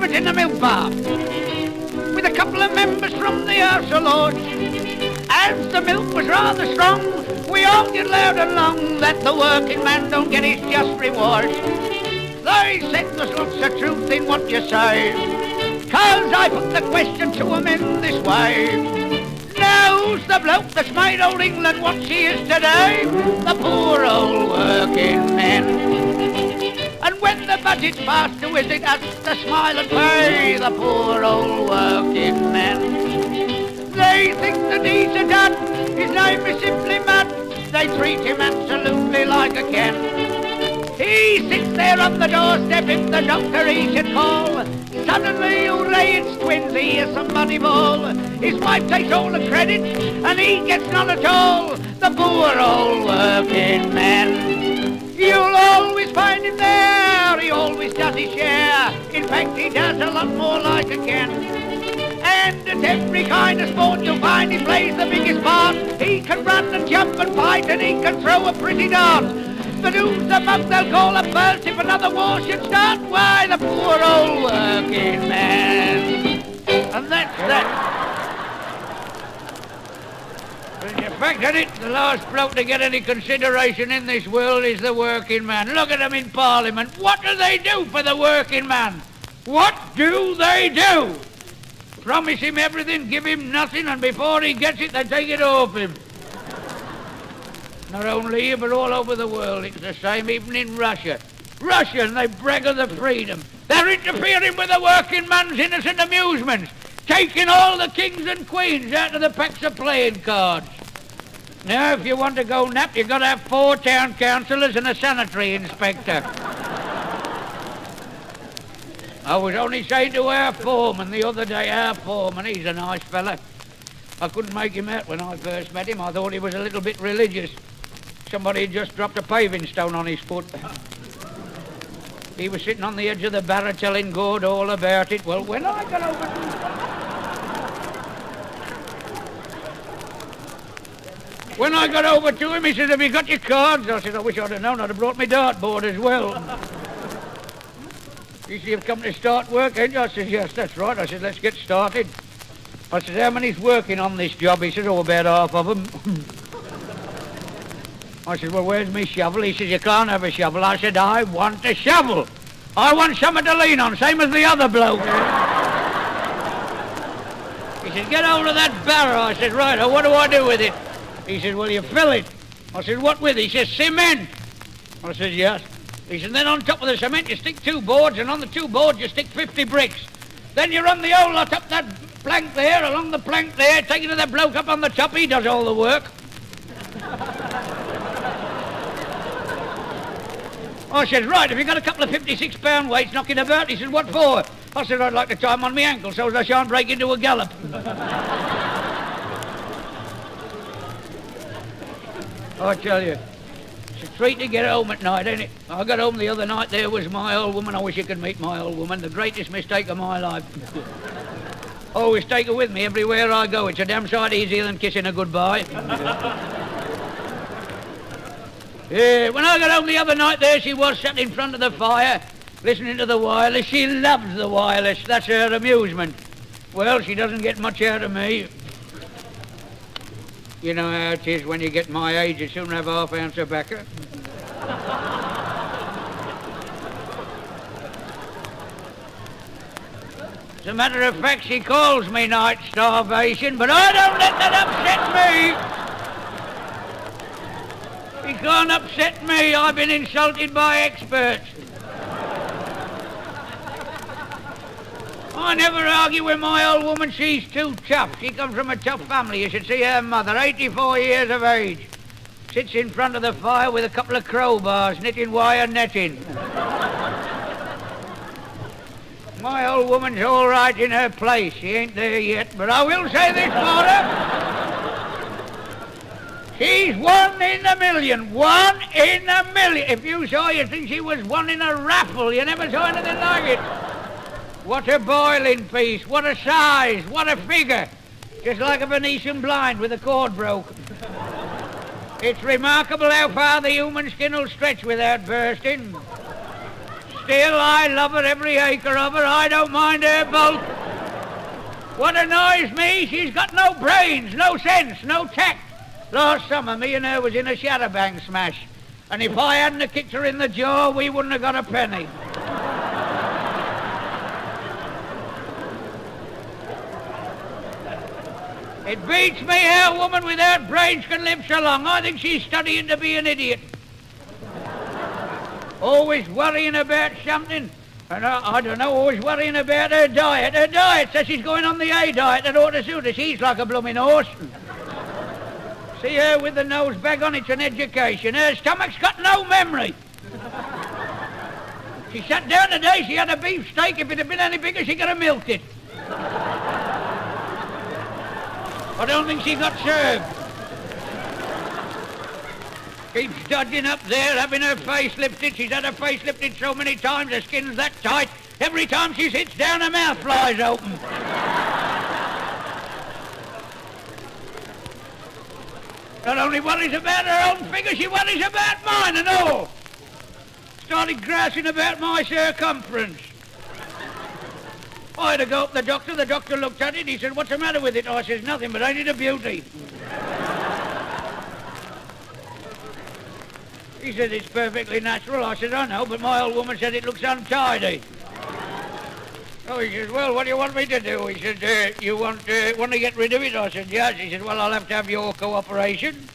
was in the milk bar with a couple of members from the House of Lords. As the milk was rather strong, we argued loud and long that the working man don't get his just reward. They said there's lots of truth in what you say, 'cause I put the question to 'em in this way. Now's the bloke that's made old England what she is today? The poor old working men. And when the budget's passed, who is it has to smile and pay? The poor old working men. They think the deeds are done, his name is simply mad. They treat him absolutely like a Ken. He sits there on the doorstep if the doctor he should call. Suddenly, hooray, it's twins, he hears somebody bawl. His wife takes all the credit and he gets none at all. The poor old working man. You'll always find him there, he always does his share. In fact, he does a lot more like a Ken. And at every kind of sport you'll find he plays the biggest part. He can run and jump and fight and he can throw a pretty dart. But who's the mug they'll call a burst if another war should start? Why, the poor old working man. And that's that. When you factor it, the last bloke to get any consideration in this world is the working man. Look at them in Parliament. What do they do for the working man? What do they do? Promise him everything, give him nothing, and before he gets it, they take it off him. Not only here, but all over the world. It's the same, even in Russia. Russia, and they brag of the freedom. They're interfering with the working man's innocent amusements, taking all the kings and queens out of the packs of playing cards. Now, if you want to go nap, you've got to have 4 town councillors and a sanitary inspector. I was only saying to our foreman the other day, he's a nice fella. I couldn't make him out when I first met him. I thought he was a little bit religious. Somebody had just dropped a paving stone on his foot. He was sitting on the edge of the barrow telling God all about it. Well, when I got over to him, he said, have you got your cards? I said, I wish I'd have known. I'd have brought my dartboard as well. He said, you've come to start work, ain't you? I said, yes, that's right. I said, let's get started. I said, how many's working on this job? He said, oh, about half of them. I said, well, where's my shovel? He said, you can't have a shovel. I said, I want a shovel. I want something to lean on, same as the other bloke. He said, get hold of that barrow. I said, right, what do I do with it? He said, well, you fill it. I said, what with? He said, cement. I said, yes. He said, then on top of the cement you stick 2 boards, and on the 2 boards you stick 50 bricks. Then you run the whole lot up that plank there, along the plank there, take it to the bloke up on the top, he does all the work. I said, right, have you got a couple of 56-pound weights knocking about? He said, what for? I said, I'd like to tie them on my ankle so as I shan't break into a gallop. I tell you, it's a treat to get home at night, ain't it? I got home the other night, there was my old woman. I wish you could meet my old woman, the greatest mistake of my life. I always take her with me everywhere I go. It's a damn sight easier than kissing her goodbye. Yeah, when I got home the other night, there she was, sat in front of the fire, listening to the wireless. She loves the wireless. That's her amusement. Well, she doesn't get much out of me. You know how it is when you get my age, you soon have half ounce of tobacco. As a matter of fact, she calls me night starvation, but I don't let that upset me. He can't upset me. I've been insulted by experts. I never argue with my old woman. She's too tough. She comes from a tough family. You should see her mother, 84 years of age. Sits in front of the fire with a couple of crowbars, knitting wire netting. My old woman's all right in her place. She ain't there yet, but I will say this for her. She's 1 in a million. 1 in a million. If you saw, you'd think she was 1 in a raffle. You never saw anything like it. What a boiling piece. What a size. What a figure. Just like a Venetian blind with a cord broke. It's remarkable how far the human skin will stretch without bursting. still, I love her, every acre of her. I don't mind her both. What annoys me, she's got no brains, no sense, no tact. Last summer, me and her was in a shatterbang smash. And if I hadn't have kicked her in the jaw, we wouldn't have got a penny. It beats me how a woman without brains can live so long. I think she's studying to be an idiot. Always worrying about something. And I don't know, always worrying about her diet. Her diet says she's going on the A diet that ought to suit her. She's like a blooming horse. See her with the nose bag on, it's an education. Her stomach's got no memory. She sat down today, she had a beef steak. If it had been any bigger, she could have milked it. I don't think she got served. Keeps dodging up there, having her face lifted. She's had her face lifted so many times, her skin's that tight. Every time she sits down, her mouth flies open. Not only worries about her own figure, she worries about mine and all. Started grousing about my circumference. I had to go up to the doctor looked at it, he said, "What's the matter with it?" I says, "Nothing, but ain't it a beauty?" He said, "It's perfectly natural." I said, "I know, but my old woman said it looks untidy." Oh, he says, "Well, what do you want me to do?" He said, "You want to get rid of it?" I said, "Yes." He said, "Well, I'll have to have your cooperation."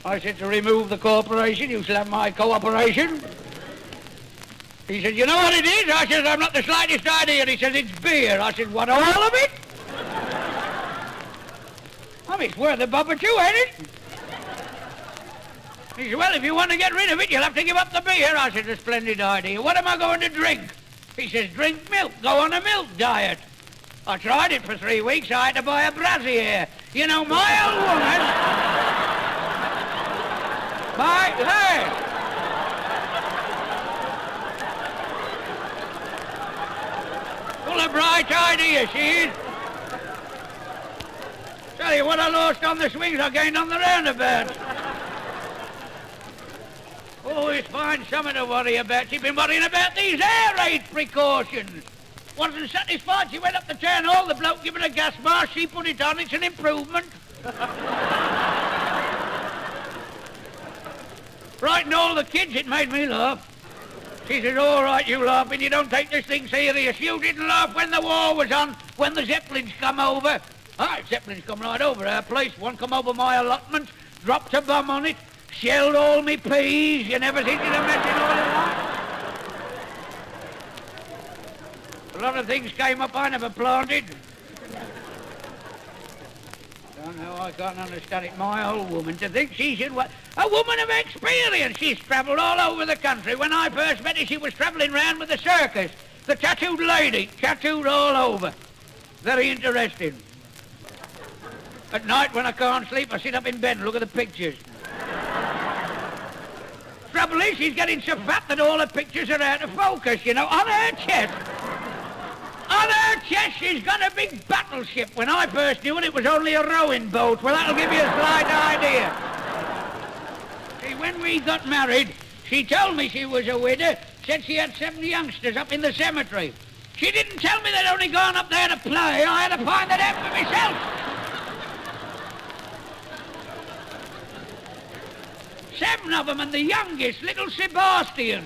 I said, "To remove the cooperation, you shall have my cooperation." He said, "You know what it is?" I said, "I've not the slightest idea." He said, "It's beer." I said, "What, all of it?" I mean, it's worth a bob or two, ain't it? He said, "Well, if you want to get rid of it, you'll have to give up the beer." I said, "A splendid idea. What am I going to drink?" He says, "Drink milk. Go on a milk diet." I tried it for 3 weeks. I had to buy a brassiere. You know, my old woman... Hey! Full of bright ideas, she is. Tell you what I lost on the swings, I gained on the roundabout. Always find something to worry about. She's been worrying about these air raid precautions. Wasn't satisfied. She went up to town hall, the bloke gave her a gas mask, she put it on, it's an improvement. Frightened all the kids, it made me laugh. She says, "All right, you laughing, you don't take this thing serious. You didn't laugh when the war was on, when the Zeppelins come over." Zeppelins come right over our place. One come over my allotment, dropped a bomb on it, shelled all me peas. You never think of messing all of that. A lot of things came up I never planted. Don't know, I can't understand it. My old woman, to think she should... A woman of experience. She's travelled all over the country. When I first met her, she was travelling round with the circus. The tattooed lady, tattooed all over. Very interesting. At night, when I can't sleep, I sit up in bed and look at the pictures. Trouble is, she's getting so fat that all her pictures are out of focus, you know, on her chest. On her chest, she's got a big battleship. When I first knew it, it was only a rowing boat. Well, that'll give you a slight idea. See, when we got married, she told me she was a widow, said she had 7 youngsters up in the cemetery. She didn't tell me they'd only gone up there to play. I had to find that out for myself. 7 of them, and the youngest, little Sebastian.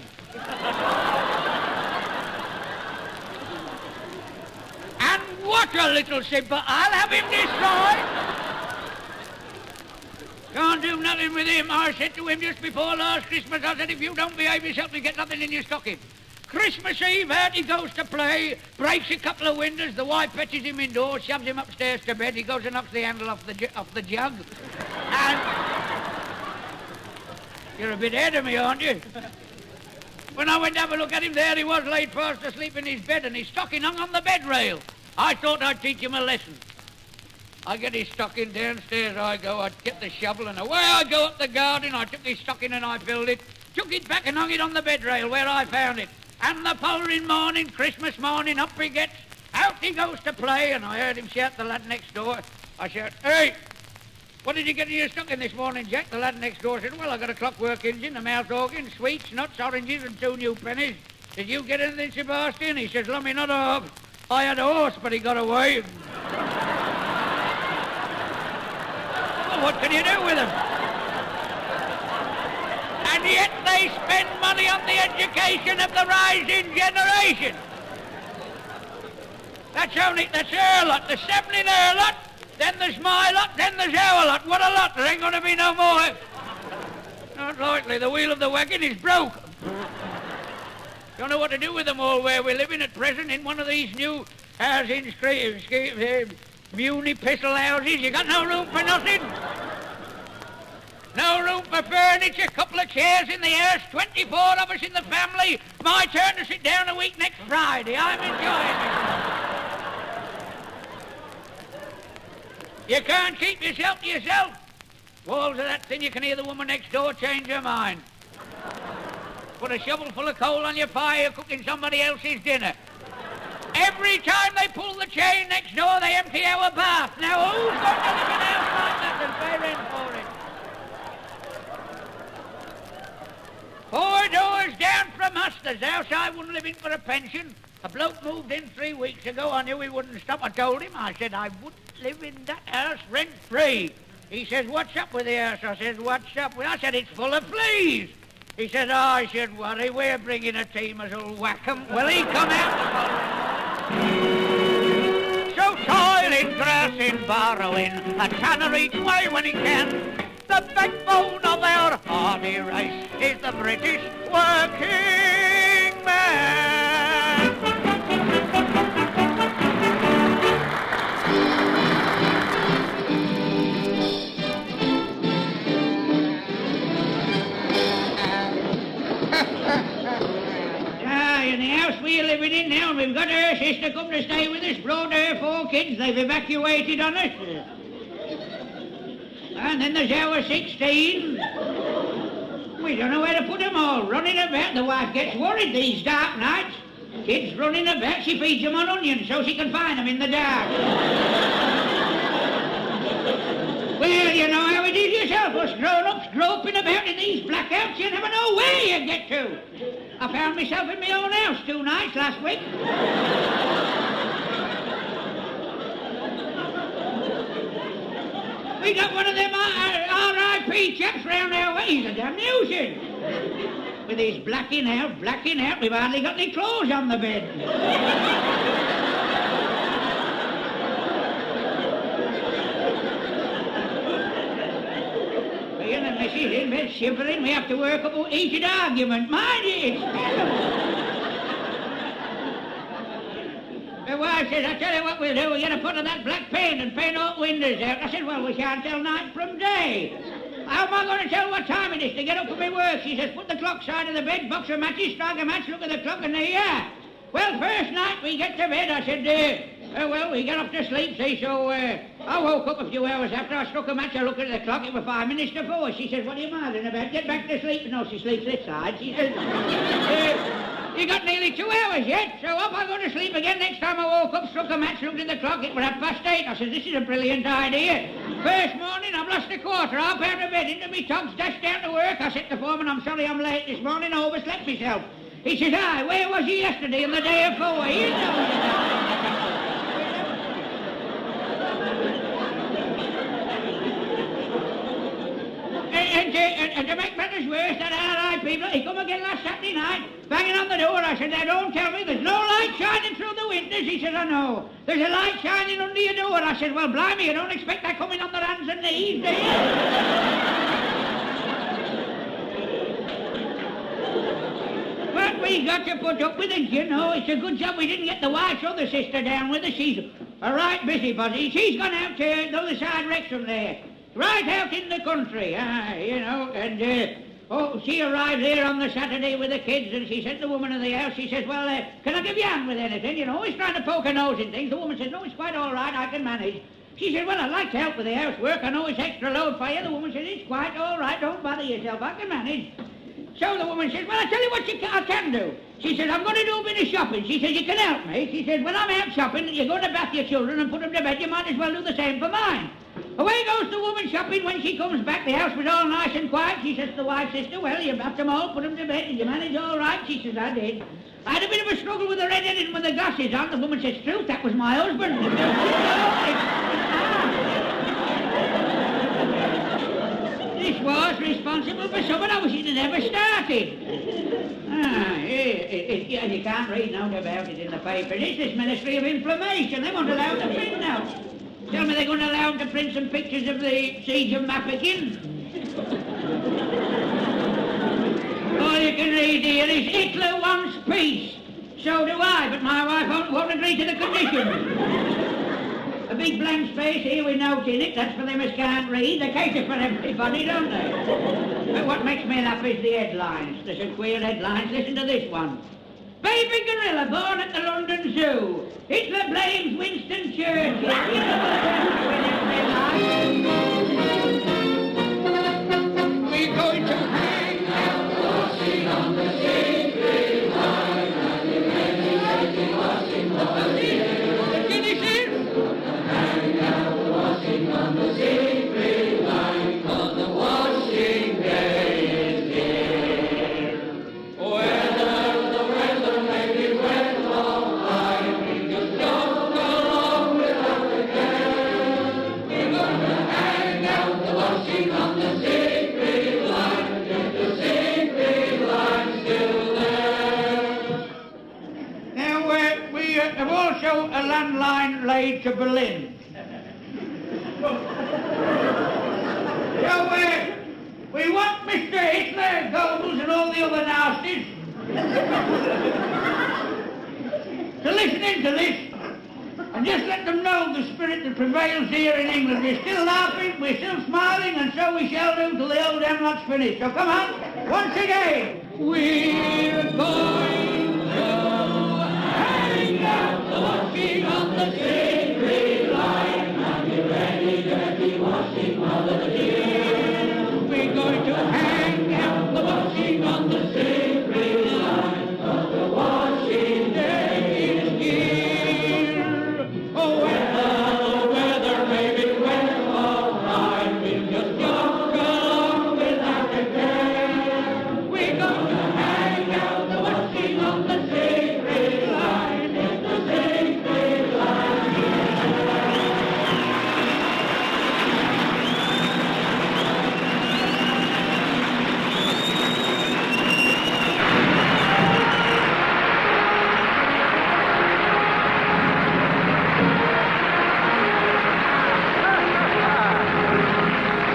And what a little Sebastian. I'll have him destroyed. Can't do nothing with him. I said to him just before last Christmas, I said, "If you don't behave yourself, you get nothing in your stocking." Christmas Eve, out he goes to play, breaks a couple of windows, the wife fetches him indoors, shoves him upstairs to bed, he goes and knocks the handle off the jug. And... You're a bit ahead of me, aren't you? When I went to have a look at him, there he was, laid fast asleep in his bed, and his stocking hung on the bed rail. I thought I'd teach him a lesson. I get his stocking, downstairs I go, I'd get the shovel, and away I go up the garden. I took his stocking and I filled it, took it back and hung it on the bed rail where I found it. And the following morning, Christmas morning, up he gets, out he goes to play, and I heard him shout, the lad next door. I shout, "Hey, what did you get in your stocking this morning, Jack?" The lad next door said, "Well, I got a clockwork engine, a mouth organ, sweets, nuts, oranges, and 2 new pennies." Did you get anything, Sebastian? He says, lummy, not a hog. I had a horse, but he got away. Well, what can you do with him? And yet they spend money on the education of the rising generation. That's her lot. There's 7 in her lot, then there's my lot, then there's our lot. What a lot. There ain't going to be no more. Not likely. The wheel of the wagon is broke. Don't know what to do with them all where we're living at present in one of these new housing muni pistol houses. You got no room for nothing. No room for furniture, couple of chairs in the house, 24 of us in the family. My turn to sit down a week next Friday. I'm enjoying it. You can't keep yourself to yourself. Walls of that thing, you can hear the woman next door change her mind. Put a shovel full of coal on your fire, cooking somebody else's dinner. Every time they pull the chain next door, they empty our bath. Now, who's going to live in a house like that and pay rent for it? 4 doors down from us, there's a house I wouldn't live in for a pension. A bloke moved in 3 weeks ago. I knew he wouldn't stop. I told him. I said, I wouldn't live in that house rent-free. He says, what's up with the house? I said, what's up with... I said, it's full of fleas. He said, oh, I should worry. We're bringing a team as'll whack 'em. Well, he come out the following. So toiling, grassing, borrowing, a tanner each way when he can. The backbone of our hardy race is the British working man. In the house we're living in now, and we've got her sister come to stay with us, brought her 4 kids. They've evacuated on us. And then there's our 16. We don't know where to put them all. Running about. The wife gets worried these dark nights. Kids running about. She feeds them on onions so she can find them in the dark. Well, you know how it is yourself. Us grown-ups groping about in these blackouts. You never know where you get to. I found myself in my own house 2 nights last week. We got one of them R.I.P. chaps round our way. He's a damn nuisance. With his blacking out, we've hardly got any clothes on the bed. Me and the missus in bed shivering. We have to work up a heated argument. Mind it, My wife says, I tell you what we'll do, we'll get a pot of that black paint and paint all the windows out. I said, well, we can't tell night from day. How am I going to tell what time it is to get up for my work? She says, put the clock side of the bed, box of matches, strike a match, look at the clock, and there you are. Well, first night we get to bed, I said, well, we get off to sleep, see, so I woke up a few hours after I struck a match, I looked at the clock, it was 5 minutes to 4. She says, what are you marveling about? Get back to sleep. No, she sleeps this side. She says, you got nearly 2 hours yet, so off I go to sleep again. Next time I woke up, struck a match, looked at the clock, it was 8:30. I said, this is a brilliant idea. First morning, I've lost a quarter, half out of bed, into me togs, dashed down to work. I said to the foreman, I'm sorry I'm late this morning, I overslept myself. He says, aye, where was you yesterday and the day before? You know. And to make matters worse, that R.I.P. he come again last Saturday night, banging on the door. I said, now don't tell me there's no light shining through the windows. He said, I know. There's a light shining under your door. I said, well, blimey, you don't expect that coming on their hands and knees, do you? But we got to put up with it, you know. It's a good job we didn't get the wife's other sister down with us. She's a right busybody. She's gone out to the other side Wrexham there. Right out in the country, you know, and, she arrived here on the Saturday with the kids, and she said to the woman in the house, she says, well, can I give you a hand with anything? You know, always trying to poke her nose in things. The woman said, no, it's quite all right, I can manage. She said, well, I'd like to help with the housework. I know it's extra load for you. The woman said, it's quite all right, don't bother yourself, I can manage. So the woman says, well, I'll tell you what I can do. She said, I'm going to do a bit of shopping. She said, you can help me. She said, when I'm out shopping, you're going to bath your children and put them to bed. You might as well do the same for mine. Away goes the woman shopping. When she comes back, the house was all nice and quiet. She says to the wife's sister, well, you bathed them all, put them to bed. Did you manage all right? She says, I did. I had a bit of a struggle with the red-headed with the glasses on. The woman said, "Truth, that was my husband." This was responsible for something I wish it had never started. And you can't read nothing about it in the paper. It's this Ministry of Inflammation. They won't allow to print now. Tell me they're going to allow them to print some pictures of the siege of Mafeking. All you can read here is Hitler wants peace. So do I, but my wife won't agree to the conditions. A big blank space here with notes in it, that's for them as can't read. They cater for everybody, don't they? But what makes me laugh is the headlines. There's some queer headlines. Listen to this one. Baby gorilla born at the London Zoo. Hitler blames Winston Churchill. We're going to hang out the washing on the sacred line. And the washing on the sacred hang out the washing on the sacred line. For the washing day is here. Whether the weather may be wet or fine, we just jog along without the care. We're gonna hang out the washing on the sacred line. If the sacred line's still there. Now, we have also a landline laid to Berlin. So, we want Mr. Hitler, Goebbels and all the other nasties to listen into this and just let them know the spirit that prevails here in England. We're still laughing, we're still smiling, and so we shall do till the old Hamlet's finished. So come on, once again. We're going to hang out the washing on the sacred line. And you ready, dirty washing mother dear. We're going to hang out the washing on the sacred line. For the washing day is here. Oh, the weather may be wet or fine, we'll just jog along without a care. We're going to hang out the washing on the sacred line. It's the sacred line.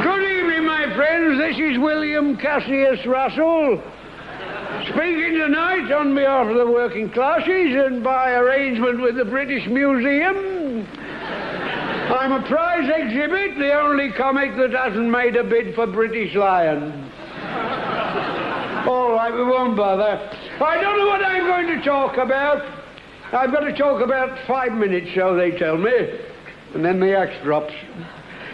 Good evening, my friends. This is William Cassius Russell, speaking tonight on behalf of the working classes and by arrangement with the British Museum. I'm a prize exhibit, the only comic that hasn't made a bid for British Lion. All right, we won't bother. I don't know what I'm going to talk about. I've got to talk about 5 minutes, so they tell me, and then the axe drops.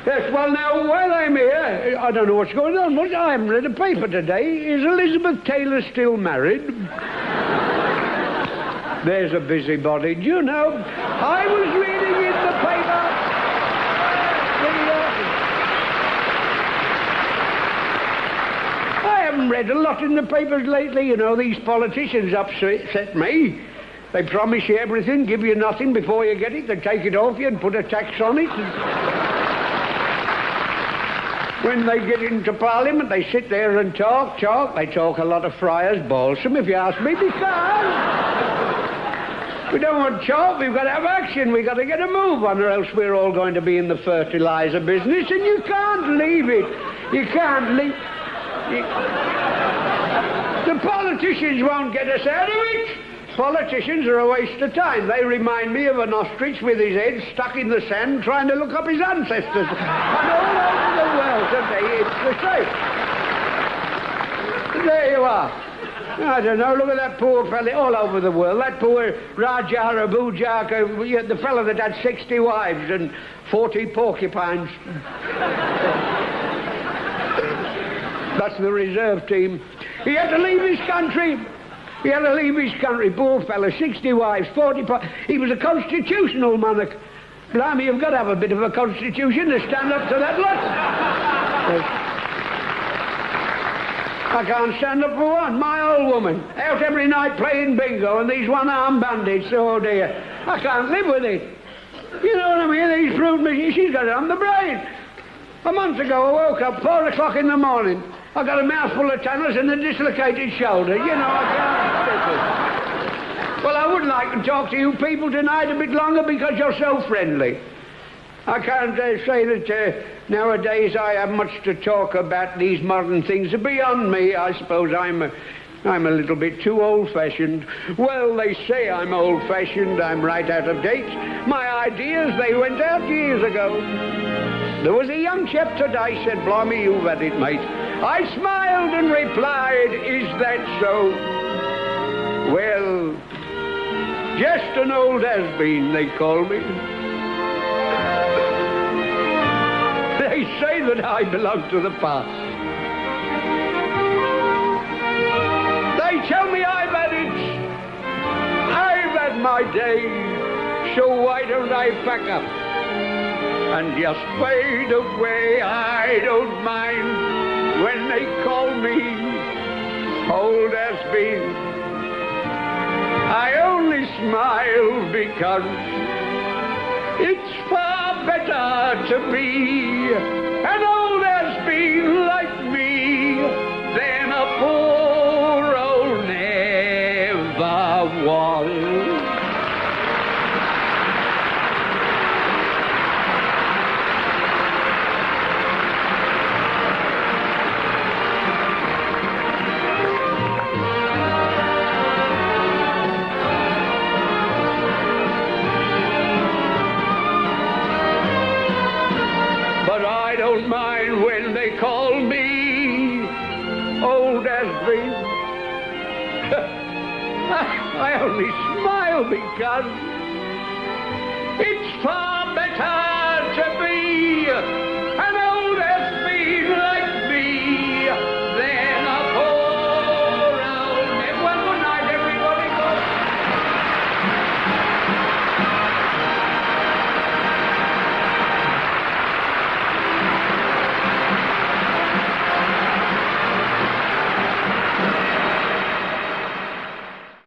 Yes, well, now, while I'm here, I don't know what's going on. I haven't read a paper today. Is Elizabeth Taylor still married? There's a busybody. Do you know, I was reading in the paper... I haven't read a lot in the papers lately. You know, these politicians upset me. They promise you everything, give you nothing before you get it. They take it off you and put a tax on it. When they get into Parliament, they sit there and talk. They talk a lot of friars balsam, if you ask me, because we don't want talk, we've got to have action, we've got to get a move on, or else we're all going to be in the fertilizer business, and you can't leave it. You can't leave... The politicians won't get us out of it. Politicians are a waste of time. They remind me of an ostrich with his head stuck in the sand trying to look up his ancestors. And all over the world today, it's the same. There you are. I don't know, look at that poor fella all over the world. That poor Raja Abuja, the fella that had 60 wives and 40 porcupines. That's the reserve team. He had to leave his country. He had to leave his country, poor fella, 60 wives, 40... He was a constitutional monarch. Blimey, you've got to have a bit of a constitution to stand up to that lot. I can't stand up for one. My old woman, out every night playing bingo and these one-arm bandits, oh dear. I can't live with it. You know what I mean? These brute machines, she's got it on the brain. A month ago, I woke up 4 o'clock in the morning. I got a mouthful of tanners and a dislocated shoulder. You know, I can't stick it. Well, I would like to talk to you people tonight a bit longer because you're so friendly. I can't say that nowadays I have much to talk about. These modern things are beyond me. I suppose I'm a little bit too old-fashioned. Well, they say I'm old-fashioned. I'm right out of date. My ideas, they went out years ago. There was a young chap today said, "Blimey, you've had it, mate." I smiled and replied, "Is that so?" Well, just an old has-been, they call me. They say that I belong to the past. They tell me I've had it. I've had my day. So why don't I pack up and just fade away? I don't mind when they call me old has been. I only smile because it's far better to be an old has been like me than a poor old never was. Don't mind when they call me old has been. I only smile because it's far